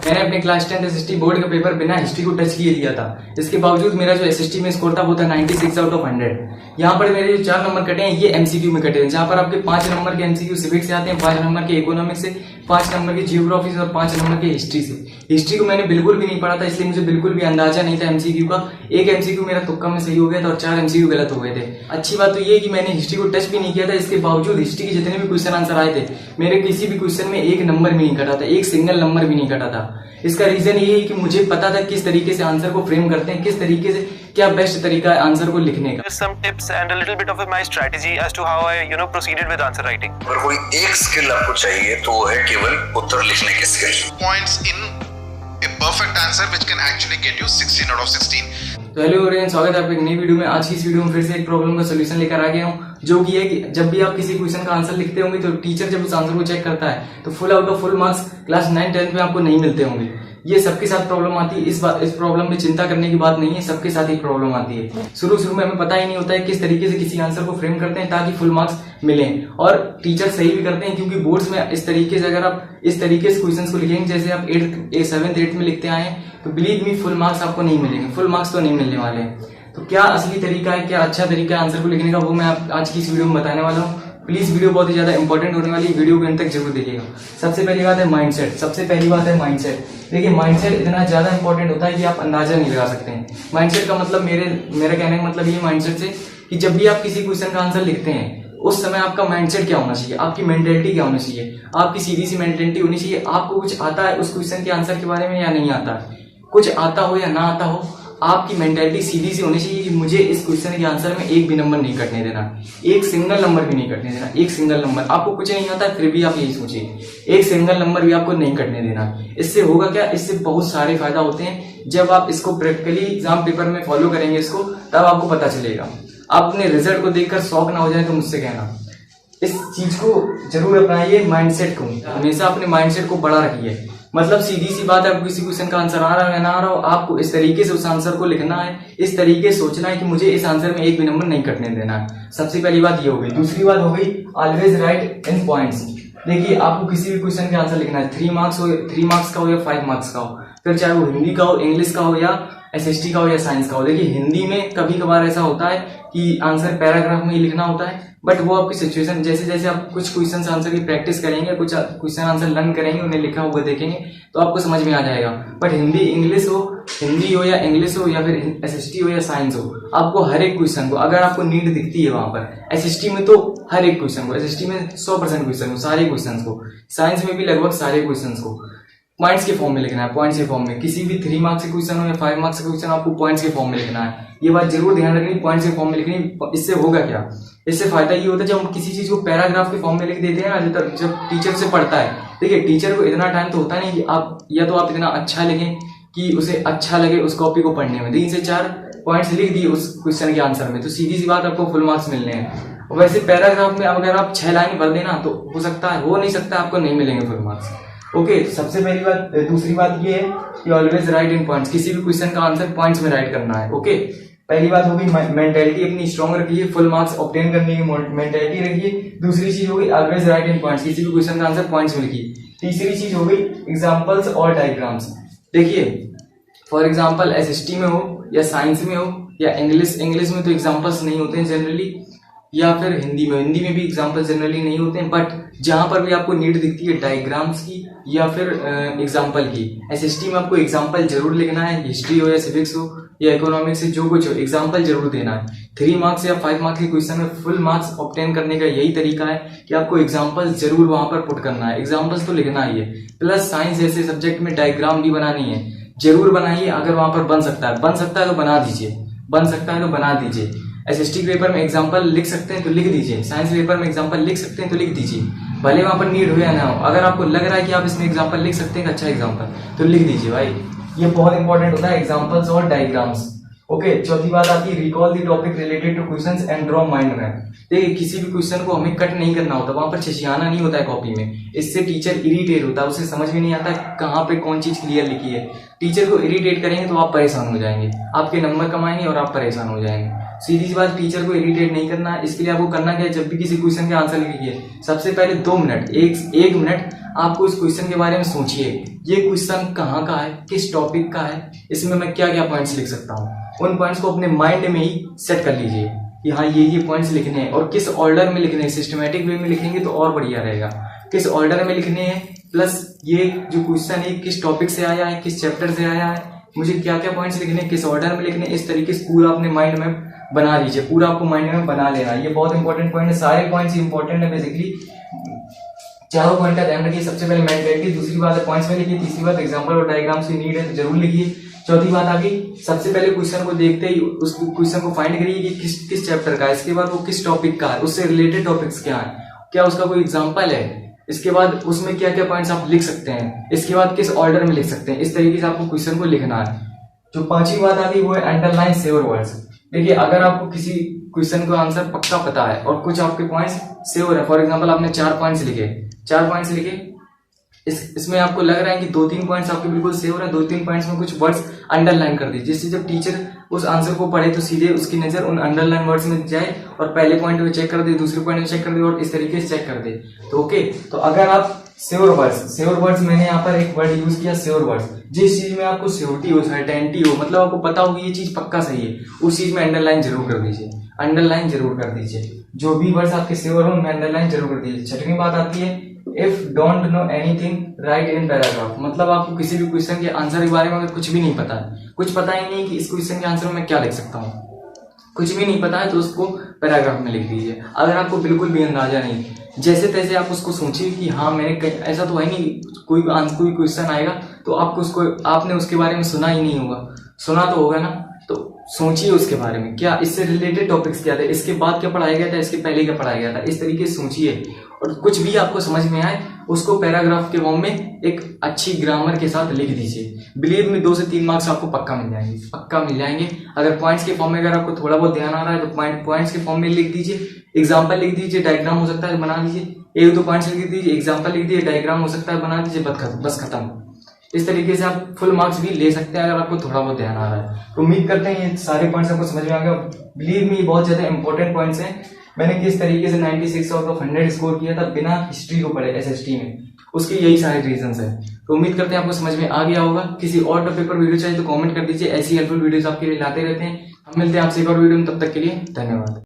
मैंने अपने class 10th SST board का पेपर बिना हिस्ट्री को टच किए दिया था। इसके बावजूद मेरा जो एसएसटी में स्कोर था वो था 96 आउट ऑफ 100। यहाँ पर मेरे जो 4 नंबर कटे हैं ये एमसीक्यू में कटे हैं, जहाँ पर आपके 5 नंबर के एमसीक्यू सिविक्स से आते हैं, 5 नंबर के इकोनॉमिक्स से, 5 नंबर की जियोग्राफी से और 5 नंबर की हिस्ट्री से। हिस्ट्री को मैंने बिल्कुल भी नहीं पढ़ा था, इसलिए मुझे बिल्कुल भी अंदाजा नहीं था एमसीक्यू का। एक एमसीक्यू मेरा तुक्का में सही हो गया था और 4 एमसीक्यू गलत हो गए थे। अच्छी बात तो ये कि मैंने हिस्ट्री को टच भी नहीं किया था, इसके बावजूद हिस्ट्री के जितने भी क्वेश्चन आंसर आए थे मेरे किसी भी क्वेश्चन में एक नंबर भी नहीं कटा था, एक सिंगल नंबर भी नहीं कटा था। इसका रीजन ये है कि मुझे पता था किस तरीके से आंसर को फ्रेम करते हैं, किस तरीके से क्या बेस्ट तरीका है आंसर को लिखने का। Some tips and a little bit of my strategy as to how I proceeded with answer writing. अगर कोई एक स्किल आपको चाहिए तो वो है केवल उत्तर लिखने की skill. Points in a perfect answer which can actually get you 16 out of 16. तो हेलो एवरीवन, स्वागत है आपके एक नई वीडियो में। आज की इस वीडियो में फिर से एक प्रॉब्लम का सोल्यूशन लेकर आ गया हूँ, जो कि है कि जब भी आप किसी क्वेश्चन का आंसर लिखते होंगे तो टीचर जब उस आंसर को चेक करता है तो full out of full marks class 9-10 में आपको नहीं मिलते होंगे। ये सबके साथ प्रॉब्लम आती है, इस प्रॉब्लम में चिंता करने की बात नहीं है, सबके साथ ही प्रॉब्लम आती है। शुरू में हमें पता ही नहीं होता है किस तरीके से किसी आंसर को फ्रेम करते हैं ताकि फुल मार्क्स मिलें, और टीचर सही भी करते हैं, क्योंकि बोर्ड्स में इस तरीके से अगर आप इस तरीके से क्वेश्चंस को लिखेंगे जैसे आप 7th 8th में लिखते आए हैं तो बिलीव मी फुल मार्क्स आपको नहीं मिलेंगे, फुल मार्क्स तो नहीं मिलने वाले हैं। तो क्या असली तरीका है, क्या अच्छा तरीका है आंसर को लिखने का, वो मैं आज की इस वीडियो में बताने वाला हूँ। प्लीज वीडियो बहुत ही ज्यादा इंपॉर्टेंट होने वाली है, वीडियो को अंत तक जरूर देखिएगा। सबसे पहली बात है माइंडसेट। सबसे पहली बात है माइंडसेट। देखिए माइंडसेट इतना ज्यादा इंपॉर्टेंट होता है कि आप अंदाजा नहीं लगा सकते हैं। माइंडसेट का मतलब मेरे कहने का मतलब ये माइंडसेट से कि जब भी आप किसी क्वेश्चन का आंसर लिखते हैं उस समय आपका माइंडसेट क्या होना चाहिए, आपकी मेंटेलिटी क्या होनी चाहिए, आपकी सीधी सी मेंटेलिटी होनी चाहिए। आपको कुछ आता है उस क्वेश्चन के आंसर के बारे में या नहीं आता है, कुछ आता हो या ना आता हो, आपकी मेंटालिटी सीधी सी होनी चाहिए कि मुझे इस क्वेश्चन के आंसर में एक भी नंबर नहीं कटने देना, एक सिंगल नंबर भी नहीं कटने देना। एक सिंगल नंबर, आपको कुछ नहीं आता फिर भी आप यही सोचिए, एक सिंगल नंबर भी आपको नहीं कटने देना। इससे होगा क्या, इससे बहुत सारे फायदा होते हैं। जब आप इसको प्रैक्टिकली एग्जाम पेपर में फॉलो करेंगे इसको, तब आपको पता चलेगा। आप अपने रिजल्ट को देखकर शॉक ना हो जाए तो मुझसे कहना। इस चीज को जरूर अपनाइए, माइंडसेट को हमेशा अपने माइंडसेट को बड़ा रखिए। मतलब सीधी सी बात है, आपको किसी क्वेश्चन का आंसर आ रहा है या ना आ रहा हो, आपको इस तरीके से उस आंसर को लिखना है, इस तरीके से सोचना है कि मुझे इस आंसर में एक भी नंबर नहीं कटने देना है। सबसे पहली बात ये हो गई। दूसरी बात हो गई ऑलवेज राइट इन पॉइंट्स। देखिए आपको किसी भी क्वेश्चन का आंसर लिखना है, 3 मार्क्स का हो या 5 मार्क्स का हो, फिर चाहे वो हिंदी का हो, इंग्लिश का हो या एसएसटी का हो या साइंस का हो। देखिए हिंदी में कभी कभार ऐसा होता है कि आंसर पैराग्राफ में ही लिखना होता है, बट वो आपकी सिचुएशन जैसे जैसे आप कुछ क्वेश्चन आंसर की प्रैक्टिस करेंगे, कुछ क्वेश्चन आंसर लर्न करेंगे, उन्हें लिखा हुआ देखेंगे तो आपको समझ में आ जाएगा। बट हिंदी हो या इंग्लिश हो या फिर एसएसटी हो या साइंस हो, आपको हर एक क्वेश्चन को, अगर आपको नीड दिखती है वहां पर, एसएसटी में तो हर एक क्वेश्चन को, एसएसटी में 100% क्वेश्चन को, सारे क्वेश्चन को, साइंस में भी लगभग सारे क्वेश्चन को पॉइंट्स के फॉर्म में लिखना है। पॉइंट्स के फॉर्म में किसी भी 3 मार्क्स के क्वेश्चन हो या 5 मार्क्स के क्वेश्चन, आपको पॉइंट्स के फॉर्म में लिखना है। ये बात जरूर ध्यान रखनी, पॉइंट्स के फॉर्म में लिखनी। इससे होगा क्या, इससे फायदा ये होता है जब हम किसी चीज को पैराग्राफ के फॉर्म में लिख देते हैं ना, जब टीचर से पढ़ता है, देखिए टीचर को इतना टाइम तो होता नहीं कि आप या तो आप इतना अच्छा लिखें कि उसे अच्छा लगे उस कॉपी को पढ़ने में। 3 से 4 पॉइंट्स लिख दिए उस क्वेश्चन के आंसर में तो सीधी सी बात आपको फुल मार्क्स मिलने हैं। वैसे पैराग्राफ में अगर आप 6 लाइन भर देना तो हो सकता है, हो नहीं सकता, आपको नहीं मिलेंगे फुल मार्क्स। ओके, सबसे पहली बात। दूसरी बात ये है कि ऑलवेज राइट इन पॉइंट्स। किसी भी क्वेश्चन का आंसर पॉइंट्स में राइट करना है। ओके, पहली बात होगी मेंटालिटी अपनी स्ट्रांग रखिए, फुल मार्क्स ऑब्टेन करने की मेंटालिटी रखिए। दूसरी चीज होगी ऑलवेज राइट इन पॉइंट्स, किसी भी क्वेश्चन का आंसर पॉइंट्स में लिखिए। तीसरी चीज होगी एग्जांपल्स और डायग्राम्स। देखिए फॉर एग्जांपल एसएसटी में हो या साइंस में हो या इंग्लिश में तो एग्जांपल्स नहीं होते हैं जनरली, या फिर हिंदी में भी एग्जांपल जनरली नहीं होते हैं। बट जहां पर भी आपको नीड दिखती है डायग्राम्स की या फिर एग्जांपल की, एसएसटी में आपको एग्जांपल जरूर लिखना है। हिस्ट्री हो या सिविक्स हो या इकोनॉमिक्स से, जो कुछ हो एग्जांपल जरूर देना है। 3 मार्क्स या 5 मार्क्स के क्वेश्चन में फुल मार्क्स ऑब्टेन करने का यही तरीका है कि आपको एग्जांपल जरूर वहां पर पुट करना है, एग्जांपल्स तो लिखना ही है। प्लस साइंस जैसे सब्जेक्ट में डायग्राम भी बनानी है, जरूर बनाइए। अगर वहां पर बन सकता है तो बना दीजिए, बन सकता है तो बना दीजिए। एसएसटी पेपर में एग्जांपल लिख सकते हैं तो लिख दीजिए, साइंस पेपर में एग्जांपल लिख सकते हैं तो लिख दीजिए, भले वहां पर नीड हो या ना हो। अगर आपको लग रहा है कि आप इसमें एग्जांपल लिख सकते हैं, अच्छा एग्जांपल, तो लिख दीजिए भाई। ये बहुत इंपॉर्टेंट होता है, एग्जांपल्स और डायग्राम्स। ओके, चौथी बात आती है recall the topic related two questions and draw mind map. देखिए किसी भी क्वेश्चन को हमें कट नहीं करना होता, वहां पर छिछियाना नहीं होता है कॉपी में। इससे टीचर इरिटेट होता है, उसे समझ में नहीं आता कहाँ पे कौन चीज क्लियर लिखी है। टीचर को इरिटेट करेंगे तो आप परेशान हो जाएंगे, आपके नंबर कम आएंगे और आप परेशान हो जाएंगे। सीधी सी बात, टीचर को इरिटेट नहीं करना है। इसके लिए आपको करना क्या है, जब भी किसी क्वेश्चन का आंसर लिखिए सबसे पहले 2 मिनट, एक मिनट आपको इस क्वेश्चन के बारे में सोचिए, ये क्वेश्चन कहाँ का है, किस टॉपिक का है, इसमें मैं क्या क्या पॉइंट्स लिख सकता हूँ। उन पॉइंट्स को अपने माइंड में ही सेट कर लीजिए कि हाँ ये पॉइंट्स लिखने हैं, और किस ऑर्डर में लिखने हैं। सिस्टमेटिक वे में लिखेंगे तो और बढ़िया रहेगा, किस ऑर्डर में लिखने हैं, प्लस ये जो क्वेश्चन है किस टॉपिक से आया है, किस चैप्टर से आया है, मुझे क्या क्या पॉइंट्स लिखने हैं, किस ऑर्डर में लिखने हैं। इस तरीके से पूरा अपने माइंड में बना लीजिए, पूरा आपको माइंड में बना लेना है। ये बहुत इंपॉर्टेंट पॉइंट है, सारे पॉइंट्स इंपॉर्टेंट है। बेसिकली चारों पॉइंट का ध्यान रखिए। सबसे पहले मेंटालिटी, दूसरी बात है पॉइंट्स में लिखिए, तीसरी बात एग्जांपल और डायग्राम्स की नीड है तो जरूर लिखिए। चौथी बात आ गई, सबसे पहले क्वेश्चन को देखते ही उस क्वेश्चन को फाइंड करिए कि किस चैप्टर का है, इसके बाद वो किस टॉपिक का है, उससे रिलेटेड टॉपिक्स क्या है, क्या उसका कोई एग्जाम्पल है, इसके बाद उसमें क्या क्या पॉइंट्स आप लिख सकते हैं, इसके बाद किस ऑर्डर में लिख सकते हैं। इस तरीके से आपको क्वेश्चन को लिखना है। जो पांचवी बात आ गई वो है अंडरलाइन सेवर वर्ड्स। देखिए अगर आपको किसी क्वेश्चन का आंसर पक्का पता है और कुछ आपके पॉइंट्स सेवर है, फॉर एग्जांपल आपने 4 पॉइंट्स लिखे, इसमें आपको लग रहा है कि 2-3 पॉइंट्स आपके बिल्कुल सेवर है, 2-3 पॉइंट्स में कुछ वर्ड्स अंडरलाइन कर दीजिए, जिससे जब टीचर उस आंसर को पढ़े तो सीधे उसकी नजर उन अंडरलाइन वर्ड्स में जाए और पहले पॉइंट में चेक कर दे, दूसरे पॉइंट में चेक कर दे और इस तरीके से चेक कर दे। तो ओके, तो अगर आप सेवर वर्ड्स मैंने यहाँ पर एक वर्ड यूज किया सेवर वर्ड्स, जिस चीज में आपको श्योरिटी हो, सर्टेनिटी हो, मतलब आपको पता हो कि ये चीज पक्का सही है, उस चीज में अंडरलाइन जरूर कर दीजिए। जो भी वर्ड्स आपके सेवर हो उनमें अंडरलाइन जरूर कर दीजिए। छठवीं बात आती है if don't know anything right in paragraph. मतलब आपको किसी भी क्वेश्चन के आंसर के बारे में अगर कुछ भी नहीं पता है, कुछ पता ही नहीं कि इस क्वेश्चन के आंसर में मैं क्या लिख सकता हूँ, कुछ भी नहीं पता है तो उसको पैराग्राफ में लिख दीजिए। अगर आपको बिल्कुल भी अंदाजा नहीं, जैसे तैसे आप उसको सोचिए कि हाँ मैंने ऐसा तो है नहीं कोई क्वेश्चन आएगा तो आपने उसके बारे में सुना ही नहीं होगा, सुना तो होगा ना, तो सोचिए उसके बारे में, क्या इससे रिलेटेड टॉपिक्स क्या थे, इसके बाद क्या पढ़ाया गया था, इसके पहले क्या पढ़ाया गया था। इस तरीके से सोचिए और कुछ भी आपको समझ में आए उसको पैराग्राफ के फॉर्म में एक अच्छी ग्रामर के साथ लिख दीजिए। बिलीव में 2 से 3 मार्क्स आपको पक्का मिल जाएंगे। अगर पॉइंट्स के फॉर्म में अगर आपको थोड़ा बहुत ध्यान आ रहा है तो पॉइंट्स के फॉर्म में लिख दीजिए, एग्जाम्पल लिख दीजिए, डायग्राम हो सकता है बना लीजिए, 1-2 पॉइंट्स लिख दीजिए, एग्जाम्पल लिख दीजिए, डायग्राम हो सकता है बना दीजिए, बस खत्म। इस तरीके से आप फुल मार्क्स भी ले सकते हैं अगर आपको थोड़ा बहुत ध्यान आ रहा है। तो उम्मीद करते हैं ये सारे पॉइंट्स आपको समझ में आ गए। बिलीव मी बहुत ज्यादा इंपॉर्टेंट पॉइंट्स हैं। मैंने किस तरीके से 96 आउट ऑफ 100 स्कोर किया था बिना हिस्ट्री को पढ़े एसएसटी में, उसके यही सारे रीजंस हैं। तो उम्मीद करते हैं आपको समझ में आ गया होगा। किसी और टॉपिक पर वीडियो चाहिए तो कमेंट कर दीजिए, ऐसी हेल्पफुल वीडियोस आपके लिए लाते रहते हैं। हम मिलते हैं आपसे एक और वीडियो में, तब तक के लिए धन्यवाद।